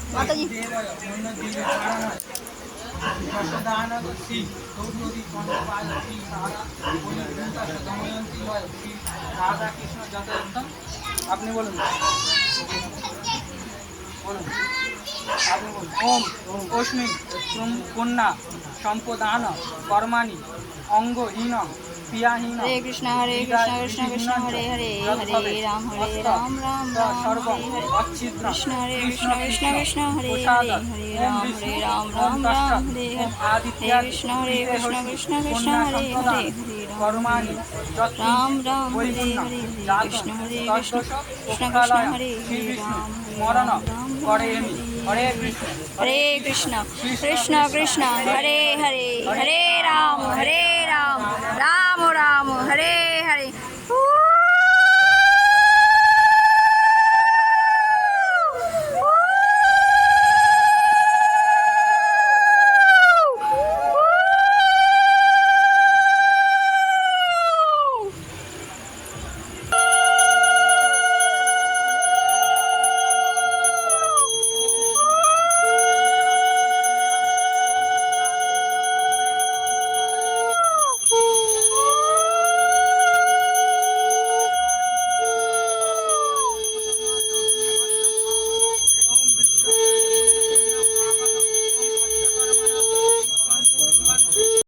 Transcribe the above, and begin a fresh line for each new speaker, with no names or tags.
माताजी
राधा कृष्ण যথার্থ আপনি বলুন বলুন আপনি বলুন ওম অস্মি কন্যা সম্পদান কর্মাণি অঙ্গহীন ক্রিয়াহীন
हरे कृष्ण कृष्ण कृष्ण हरे हरे हरे राम राम राम
सर्व
हरे हरे
अच्छिद्र
कृष्ण कृष्ण कृष्ण हरे हरे हरे राम राम राम हरे हरे कृष्ण कृष्ण कृष्ण हरे हरे हरे
कर्माणि
राम राम हरे हरे कृष्ण कृष्ण कृष्ण हरे हरे राम
मरण
राम
करेमि हरे कृष्ण
हरे कृष्ण कृष्ण कृष्ण हरे हरे हरे राम राम राम हरे हरे